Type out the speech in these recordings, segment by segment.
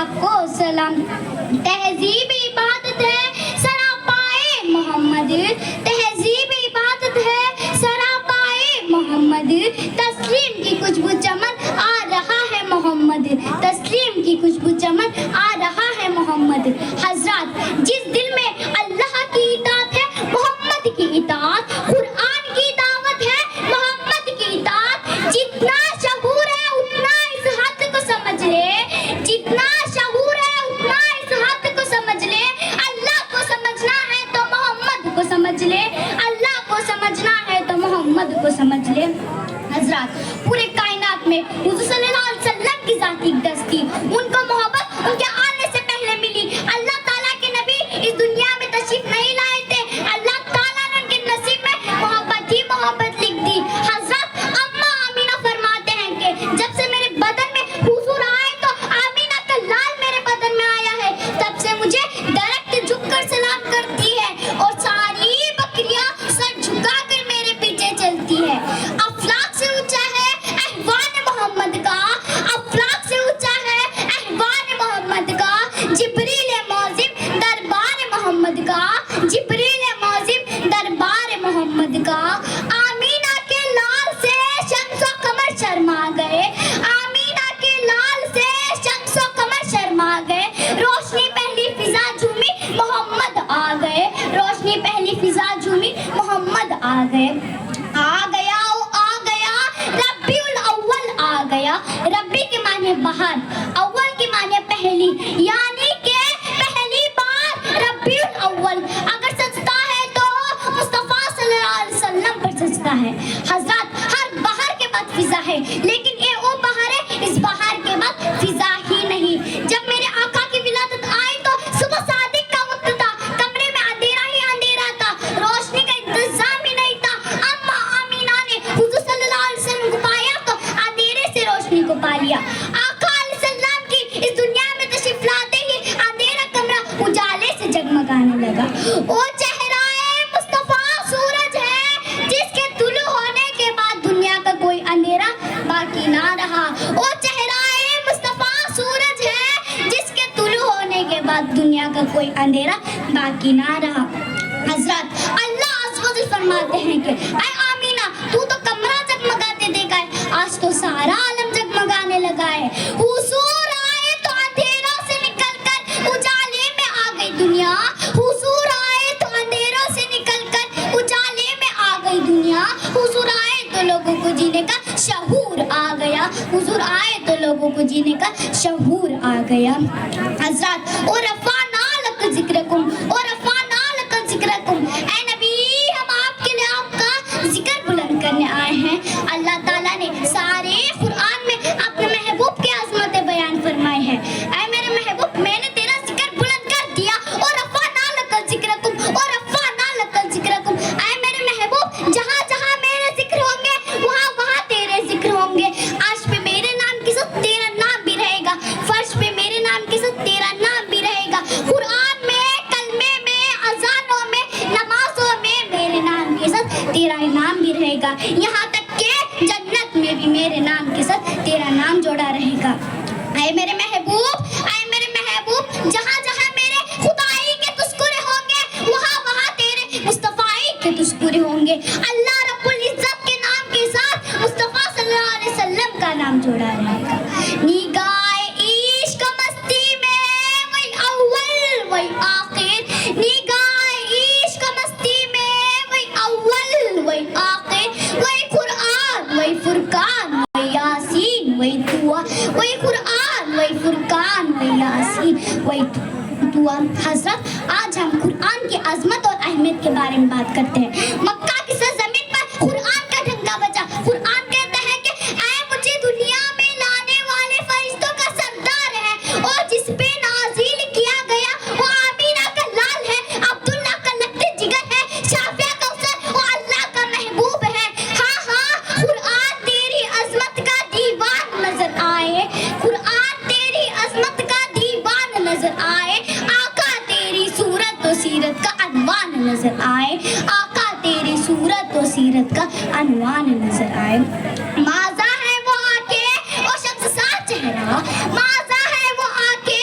लाख को सलाम। तहजीब इबादत है सरापाए मोहम्मद, तहजीब इबादत है सरापाए मोहम्मद। तस्लीम की खुशबू चमन आ रहा है मोहम्मद, तस्लीम की खुशबू चमन आ रहा है मोहम्मद। हजरत, जिस दिल में अल्लाह की इताअत है मोहम्मद की इताअत, कुरान की दावत है मोहम्मद की इताअत। जितना शहूर है उतना इस हद को समझ ले, जितना शहूर है उतना इस हद को समझ ले। अल्लाह को समझना है तो मोहम्मद को समझ ले, अल्लाह को समझना है तो मोहम्मद को समझ ले। हजरत, पूरे कायनात में हुजूर सल्लल्लाहु अलैहि वसल्लम की ज़ाती दस्ती, उनको मोहब्बत उनके आने से पहले मिली। अल्लाह ताला के नबी इस दुनिया में तशरीफ नहीं लाए थे, अल्लाह ताला ने उनके नसीब में मोहब्बत ही मोहब्बत लिख दी। हजरत अम्मा आमीना फरमाते हैं कि जब से मेरे बदन में हुजूर आए तो आमीना का लाल मेरे बदन में आया है, तब से मुझे डायरेक्ट झुककर सलाम करती है और सारी बकरियां सर झुकाकर मेरे पीछे चलती है। अफलाक से ऊंचा है अहवान मोहम्मद का, अफलाक से ऊंचा है अहवान मोहम्मद का। जिब्रील मौजिम दरबार मोहम्मद का, जिब्रील मौजिम दरबार मोहम्मद का। आमीना के लाल से शम्स व कमर शर्मा गए, आमीना के लाल से शम्स व कमर शर्मा गए। रोशनी पहली फिजा झूमी मोहम्मद आ गए, रोशनी पहली फिजा झूमी मोहम्मद आ गए। आ गया ओ आ गया रब्बीउल अव्वल आ गया। रब्बी के माने बाहर, अव्वल के माने पहली, यानी कि पहली बार रब्बीउल अव्वल। अगर सजदा है तो मुस्तफा सल्लल्लाहु अलैहि वसल्लम पर सजदा है। हजरत, हर बाहर के बाद फिजा है, लेकिन ये वो बाहर है, इस बाहर के बाद फिजा ही नहीं। जब मेरे आका की विलादत आई तो सुबह सादिक का वक्त था, कमरे में अंधेरा ही अंधेरा था, रोशनी का इंतजाम ही नहीं था। अम्मा आमीना ने हुजूर सल्लल्लाहु अलैहि वसल्लम को पाया तो अंधेरे से रोशनी को पा लिया। आका अलैहिस्सलाम की इस दुनिया में तशरीफ लाते ही अंधेरा कमरा उजाले से जगमगाने लगा। वो चेहराए मुस्तफा सूरज है जिसके तुलू होने के बाद दुनिया का कोई अंधेरा बाकी ना रहा। वो चेहराए मुस्तफा सूरज है जिसके तुलू होने के बाद दुनिया का कोई अंधेरा बाकी ना रहा। हजरत, अल्लाह अज़्ज़ व जल फरमाते हैं कि ऐ आमीना, तू तो कमरा जगमगाते देखा है, आज तो सारा आलम जगमगाने लगा है। हुजूर आए तो अंधेरों से निकलकर उजाले में आ गई दुनिया, हुजूर आए तो अंधेरों से निकलकर उजाले में आ गई दुनिया। हुजूर आए तो लोगों को जीने का शऊर आ गया, हुजूर आए तो लोगों को जीने का शऊर आ गया। हजरत, और रफ़अना लक ज़िक्रकुम, और रफ़अना लक ज़िक्रकुम। ऐ नबी, हम आपके लिए आपका जिक्र बुलंद करने आए हैं। अल्लाह ताला ने सारे कुरान में अपने महबूब की अज़मतें बयान फरमाई है। ऐ मेरे महबूब, मैंने तेरा जिक्र बुलंद कर दिया, और रफ़अना लक ज़िक्रकुम, और रफ़अना लक ज़िक्रकुम। ऐ मेरे महबूब, जहाँ जहाँ मेरे जिक्र होंगे वहाँ वहाँ तेरे जिक्र होंगे। अर्श पे मेरे नाम के साथ तेरा नाम भी रहेगा, फर्श पे मेरे नाम के साथ तेरा नाम भी रहेगा। कुरान में, कलमे में, अज़ानों में, नमाजों में मेरे नाम के साथ तेरा नाम भी रहेगा। यहाँ तक के जन्नत में भी मेरे नाम के साथ तेरा नाम जोड़ा रहेगा। ऐ मेरे महबूब, ऐ मेरे महबूब, जहाँ जहाँ मेरे खुदाई के तुस्कुरे होंगे वहाँ वहाँ तेरे मुस्तफाई के तुस्कुरे होंगे। अल्लाह रब्बुल इज्जत के नाम के साथ मुस्तफा सल्लल्लाहु अलैहि वसल्लम का नाम जोड़ा रहेगा। निगाहे इश्क मस्ती में वही अव्वल वही आखिर, निगाहे इश्क मस्ती में वही अव्वल वही आखिर, वही कुरान वही फुरकान वही यासीन वही दुआ, वही कुरान वही फुरकान वही यासीन वही दुआ। हजरत, आज हम कुरान की अजमत और अहमियत के बारे में बात करते हैं। मक्का की सरजमीन पर कुरान का डंका बजा। कुरान कहता है कि ऐ मुझे दुनिया में लाने वाले फरिश्तों का सरदार है, और जिस पे नाज़िल किया गया वो आमीना का लाल है, अब्दुल्ला का लत्ते जिगर है, शाफिया कौसर वो अल्लाह का महबूब है। हाँ हाँ, कुरान तेरी अजमत का दीवान नजर आए, कुरान तेरी अजमत का दीवान नजर आए। आका तेरी सूरत और सीरत का अनवान नजर आए, आका तेरी सूरत और सीरत का अनवान नजर आए। माजा है वो आके वो शख्स सा चेहरा, माजा है वो आके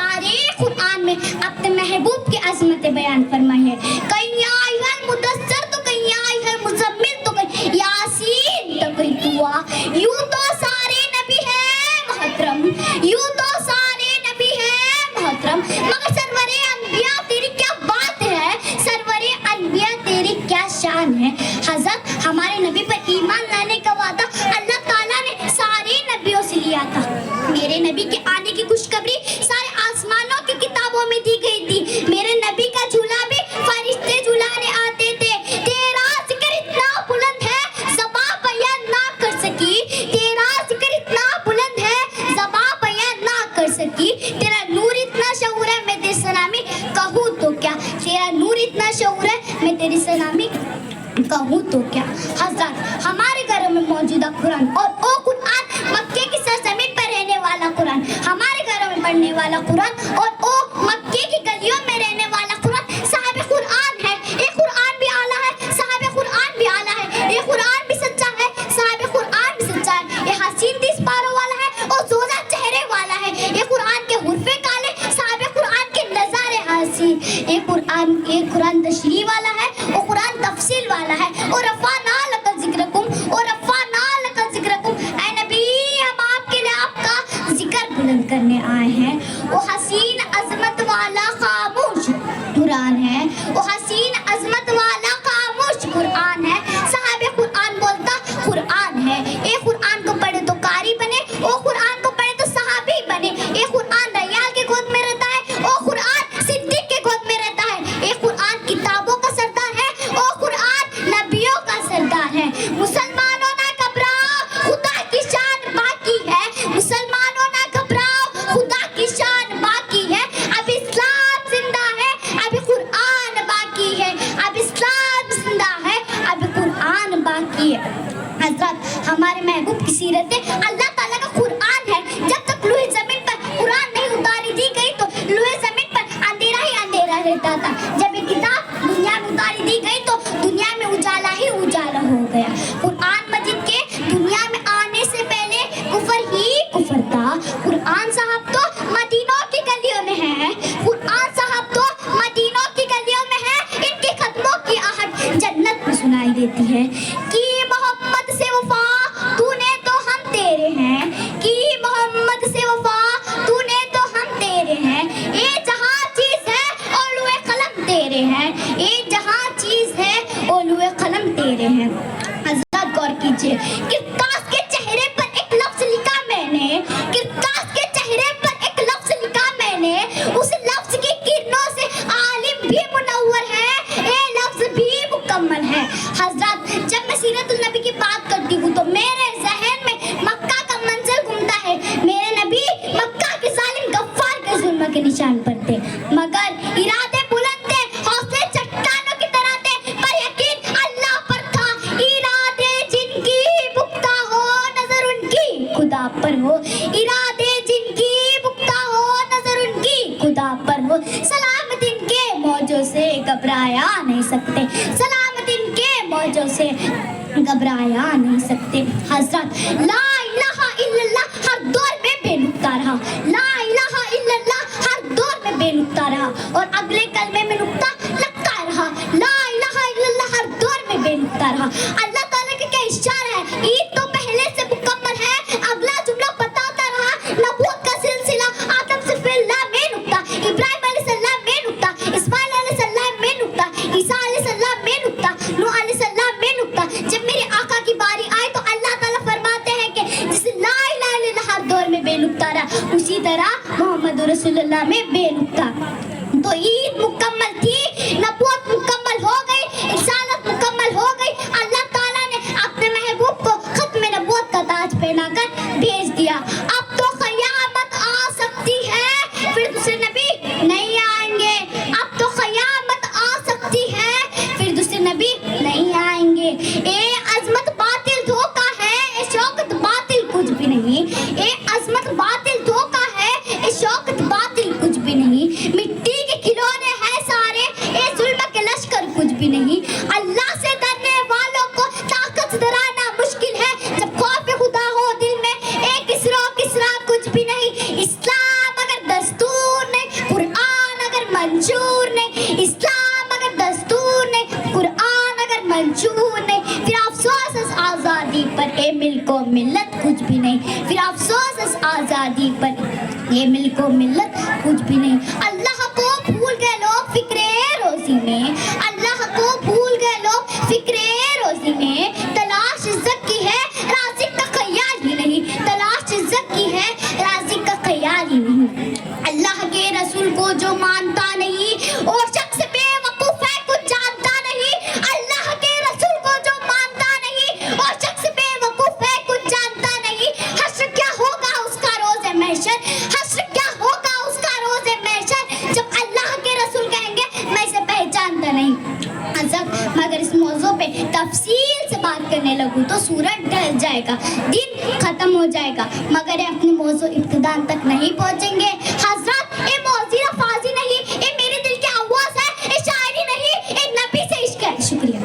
सारे कुरान में अपने महबूब की अजमत बयान फरमाई है। कहीं या अय्युहल मुदस्सिर तो कहीं या अय्युहल मुज़म्मिल तो कहीं यासीन तो कहीं तुआ। यूं तो सारे नबी हैं मोहतरम, यूं तो सारे नबी हैं मोहतरम, मगर सरवरे अंबिया तेरी क्या बात है, सरवरे अंबिया तेरी क्या शान है। हजरत हमारे नबी पर ईमान लाने का वादा अल्लाह ताला ने सारे नबियों से लिया था। मेरे नबी के आने की खुशखबरी सारे आसमानों की किताबों में दी गई थी। मेरे नबी का झूला भी फरिश्ते झुलाने आते थे। तेरा जिक्र इतना बुलंद है ज़बां बयान ना कर सकी, तेरा जिक्र इतना बुलंद है ज़बां बयान ना कर सकी। तेरा नूर इतना शऊर है मैं तेरी सलामी कहूँ तो क्या, तेरा नूर इतना शऊर है मैं तेरी सलामी कहूँ तो क्या। हज़रत हमारे घरों में मौजूदा कुरान और ओ कुरान मक्के की सरजमीन पर रहने वाला कुरान, हमारे घरों में पढ़ने वाला कुरान और ओ मक्के की गलियों में रहने वाला कुरान साहिब कुरान है। ये कुरान भी आला है, साहिब कुरान भी आला है, ये कुरान भी सच्चा है, साहिब कुरान भी सच्चा है। ये हसीन 30 पारों वाला है और जोजा चेहरे वाला है। ये कुरान के हुर्फे काले, साहिब कुरान के नज़ारे हसीन। ये कुरान तशरीह वाला है और कुरान तफसील वाला है। और रफ़अना लका ज़िक्रकुम, और रफ़अना लका ज़िक्रकुम, ऐ नबी हम आपके लिए आपका जिक्र बुलंद करने आए हैं। वो हसीन अजमत वाला खामोश कुरान है, वो हसीन अजमत वाला खामोश कुरान है। साहिब कुरान बोलता कुरान है। ये कुरान को पढ़े तो कारी बने, वो कुरान को पढ़े तो सहाबी बने। ये कुरान रयाल के गोद में रहता है, वो कुरान सिद्दीक के गोद में रहता है। ये कुरान किताबों का सरदार है, वो कुरान नबियों का सरदार है। मुसलमानों ना घबराओ खुदा की शान बाकी है, मुसलमानों ना घबराओ खुदा की शान बाकी है। अब इस्लाम जिंदा है, अब कुरान बाकी है, अब इस्लाम जिंदा है, अब कुरान बाकी है। हजरत हमारे महबूब की सीरत अल्लाह ताला का कुरान है। जब तक लोहे जमीन पर कुरान नहीं उतारी दी गई तो लोहे जमीन पर अंधेरा ही अंधेरा रहता था। जब ये किताब दुनिया में उतारी दी गई तो दुनिया में उजाला ही उजाला हो गया। कुरान मजीद के दुनिया में आने से पहले कुफर ही कुफर था। कुरान साहब तो मदीनों की गलियों में है, कुरान साहब तो मदीनों की गलियों में है। इनके कदमों की आहट जन्नत में सुनाई देती है कि मोहम्मद से वफा तूने तो हम तेरे हैं, कि मोहम्मद से वफा तूने तो हम तेरे हैं। ये जहाँ चीज है ओलुए कलम तेरे हैं, ये जहाँ चीज है ओलुए कलम तेरे हैं। हज़रत गौर कीजिए, किरतास के चेहरे पर एक लफ्ज लिखा मैंने, किरतास के चेहरे पर एक लफ्ज लिखा मैंने। उस लफ्ज की किरणों से आलिम भी मुनव्वर है, ये लफ्ज भी मुकम्मल है। हज़रत जब मैं सीरतुल नबी की बात करती हूँ तो मेरे ज़हन में मक्का का मंजर घूमता है। मेरे नबी मक्का के जालिम गफ्फार के जुल्म के निशान पर थे, मगर इरादे बुलंद थे, हौसले चट्टानों की तरह थे, पर यकीन अल्लाह पर था। इरादे जिनकी पुख्ता हो नजर उनकी खुदा पर हो, इरादे जिनकी पुख्ता हो नजर उनकी खुदा पर हो। सलामत इनके मौजों से घबराया नहीं सकते, सलामत इनके मौजों से घबराया नहीं सकते। हजरत ला इलाहा इल्लल्लाह हर दौर में बेनुक्ता रहा, ला इलाहा इल्लल्लाह हर दौर में बेनुक्ता रहा और अगले कलमे में नुक्ता लगता रहा। ला इलाहा इल्लल्लाह हर दौर में बेनुक्ता रहा। अल्लाह ताला का क्या इशारा है, ईद तो पहले से मुकम्मल है, अगला जुमला बताता रहा। नबूवत का सिलसिला आदम से फिल्ला में नुक्ता, इब्राहिम अलैहिस्सलाम में नुक्ता, इस्माइल अलैहिस्सलाम में नुक्ता, ईसा अलैहिस्सलाम में नुक्ता, नूह अलैहिस्सलाम में नुक्ता। जब मेरे आका की बारी आए तो अल्लाह ताला फरमाते हैं कि जिस ला इलाहा इल्लल्लाह हर दौर में बेनुक्ता रहा, उसी तरह मोहम्मद रसूलुल्लाह में बेनुक्ता। तो ईद मुकम्मल थी, नबूवत मुकम्मल हो गई, रिसालत मुकम्मल हो गई। अल्लाह ताला ने अपने महबूब को खत्म नबूवत का ताज पहनाकर भेज दिया। अब तो क़यामत आ सकती है, फिर दूसरे नबी नहीं आएंगे। अब तो क़यामत आ सकती है, फिर दूसरे नबी नहीं आएंगे। ये अजमत बातिल धोखा है, ये शौकत बातिल कुछ भी नहीं। ये अजमत बातिल धोखा है, ये शौकत बातिल कुछ भी नहीं। मिट्टी के खिलौने हैं सारे, ये जुल्म के लश्कर कुछ भी नहीं। मिल्लत कुछ भी नहीं, फिर अफसोस इस आज़ादी पर, ये मिल्क व मिल्लत कुछ भी नहीं। अल्लाह को भूल गए लोग फिक्रे रोज़ी में, अल्लाह को भूल गए लोग फिक्रे रोज़ी में। तलाश इज्जत की है राज़िक का ख्याल ही नहीं, तलाश इज्जत की है राज़िक का ख्याल ही नहीं। अल्लाह के रसूल को जो मानता नहीं और शख्स बेवकूफ़ है कुछ जानता नहीं, अल्लाह के रसूल को जो मानता नहीं और शख्स बेवकूफ़ है कुछ जानता नहीं। हश्र क्या होगा उसका रोज़े महशर, हश्र क्या होगा उसका रोज़े महशर, जब अल्लाह के रसूल कहेंगे मैं इसे पहचानता नहीं। मगर इस मौजू पे तफसील से बात करने लगूँ तो सूरज ढल जाएगा, दिन खत्म हो जाएगा, मगर अपने मौजू इब्तिदान तक नहीं पहुँचेंगे। हजरत ये मौज़ीरा फाजी नहीं, ये मेरे दिल की आवाज़ है, ये शायरी नहीं, ये नबी से इश्क है। शुक्रिया।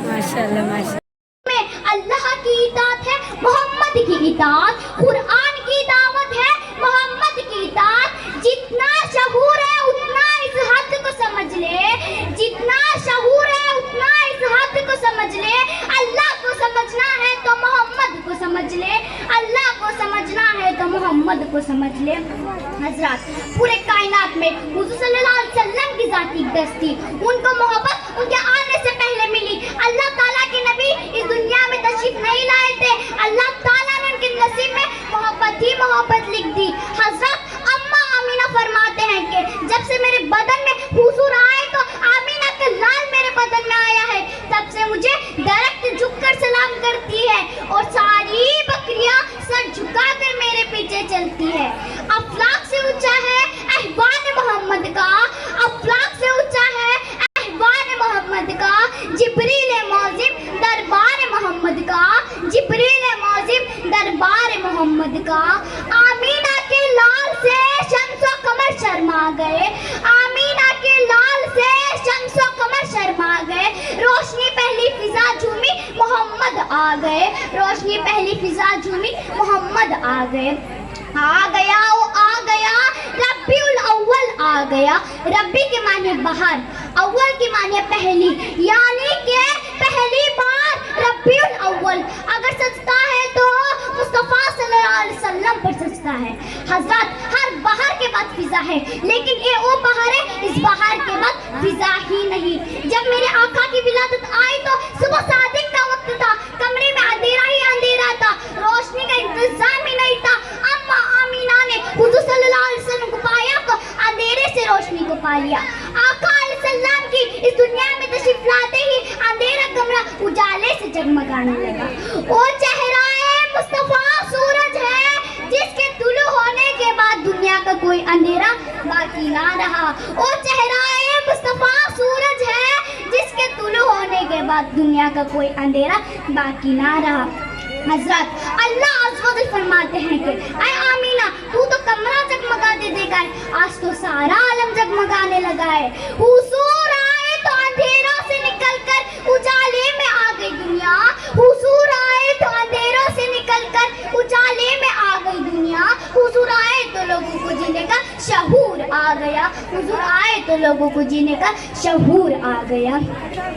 माशाल्लाह माशाल्लाह। में अल्लाह की इताअत है, मोहम्मद की इताअत, कुरान की दावत है, मोहम्मद की इताअत। जितना शहूर है उतना इस हद को समझ ले, जितना शहूर है उतना इस हद को समझ ले। अल्लाह को समझना है तो मोहम्मद को समझ ले, अल्लाह को समझना है तो मोहम्मद को समझ ले। हजरत पूरे कायनात में हुज़ूर सल्लल्लाहु अलैहि वसल्लम की ज़ाती दस्ती, उनको मोहब्बत उनके आने से पहले मिली। अल्लाह ताला के नबी इस दुनिया में तशरीफ नहीं लाए थे, अल्लाह ताला ने उनके नसीब में मोहब्बत ही मोहब्बत लिख दी। हजरत अम्मा आमीना फरमाते हैं कि जब से मेरे बदन में हुजूर आए तो आमीना का लाल मेरे बदन में आया है, तब से मुझे दरख्त झुककर सलाम करती है और सारी बकरियां सर झुकाकर मेरे पीछे चलती है। अफलाक से ऊंचा है अहवान मोहम्मद का, अफलाक से ऊंचा है अहवान मोहम्मद का। जिब्रील मौजिम दरबार मोहम्मद का, जिब्रील मौजिम दरबार मोहम्मद का। आमीना के लाल से शम्स व कमर शर्मा गए, आमीना के लाल से शम्स व कमर शर्मा गए। रोशनी पहली फिजा झूमी मोहम्मद आ गए, रोशनी पहली फिजा झूमी मोहम्मद आ गए। आ गया वो आ गया रब्बीउल अव्वल आ गया। रब्बी के माने बाहर, अव्वल की माने पहली, यानी कि पहली बार रब्बीउल अव्वल। अगर सजता है तो मुस्तफ़ा सल्लल्लाहु अलैहि वसल्लम पर सजता है। हजरत हर बाहर के बाद फिजा है, लेकिन ये वो बाहर है इस बाहर के बाद फिजा ही नहीं। जब मेरे आका की विलादत आई तो सुबह सादिक का वक्त था, कमरे में अंधेरा ही अंधेरा था, रोशनी का इंतजाम ही नहीं था। अम्मा आमीना ने हुजूर सल्लल्लाहु अलैहि वसल्लम को पाया तो अंधेरे से रोशनी को पा लिया। आका अलैहिस्सलाम की इस दुनिया में तशरीफ लाते ही अंधेरा कमरा उजाले से जगमगाने लगा। वो चेहरा मुस्तफा सूरज है जिसके तुलू होने के बाद दुनिया का कोई अंधेरा बाकी ना रहा। वो चेहरा मुस्तफा सूरज है जिसके तुलू होने के बाद दुनिया का कोई अंधेरा बाकी ना रहा। हजरत अल्लाह अज़्ज़ व जल फरमाते हैं कि ऐ आमीना तू तो कमरा जगमगा दे देगा, आज तो सारा आलम जगमगाने लगा है। हुजूर आए तो अंधेरों से निकलकर उजाले में आ गई दुनिया, हुजूर आए तो अंधेरों से निकलकर उजाले में आ गई दुनिया। हुजूर आए तो लोगों को जीने का शहूर आ गया, हुजूर आए तो लोगों को जीने का शहूर आ गया।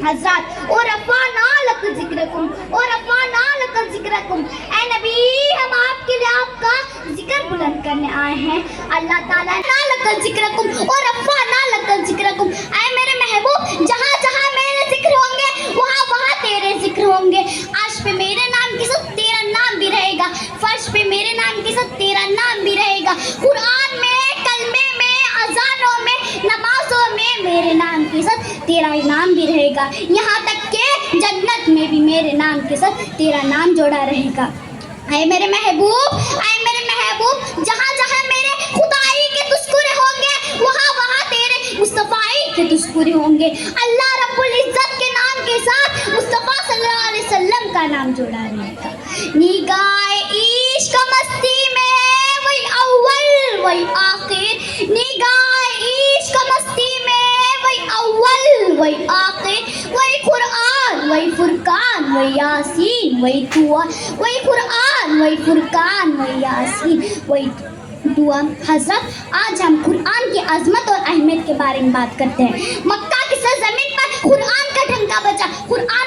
हजरत और रफ़अना लक ज़िक्रकुम, और रफ़अना लक ज़िक्रकुम, ऐ नबी हम आपके लिए आपका जिक्र बुलंद करने आए हैं। अल्लाह ताला ना लक ज़िक्रकुम और रफ़अना लक ज़िक्रकुम, ऐ मेरे महबूब जहाँ जहाँ मेरे जिक्र होंगे वहाँ वहाँ तेरे जिक्र होंगे। अर्श पे मेरे नाम के साथ तेरा नाम भी रहेगा, फर्श पे मेरे नाम के साथ तेरा नाम भी रहेगा। कुरान में, कलमे में, अज़ानों में, नमाजों में मेरे नाम के साथ तेरा नाम भी रहेगा। यहाँ तक के जन्नत में भी मेरे नाम के साथ तेरा नाम जोड़ा रहेगा। ऐ मेरे महबूब, ऐ मेरे महबूब जहाँ जहाँ मेरे खुदाई के तस्कुरे होंगे वहाँ वहाँ तेरे मुस्तफ़ाई के तस्कुरे होंगे। अल्लाह रब्बुल इज़्ज़त के नाम के साथ मुस्तफ़ा सल्लल्लाहु अलैहि वसल्लम का नाम जोड़ा रहेगा। निगाहे इश्क मस्ती में वही अव्वल वही आखिर, निगाहे इश्क मस्ती में वही अव्वल वही आखिर, वही कुरान वही फुरकान वही यासीन वही दुआ, वही कुरान वही फुरकान वही यासीन वही दुआ। हजरत आज हम कुरान की अजमत और अहमियत के बारे में बात करते हैं। मक्का की सरजमीन पर कुरान का डंका बजा, कुरान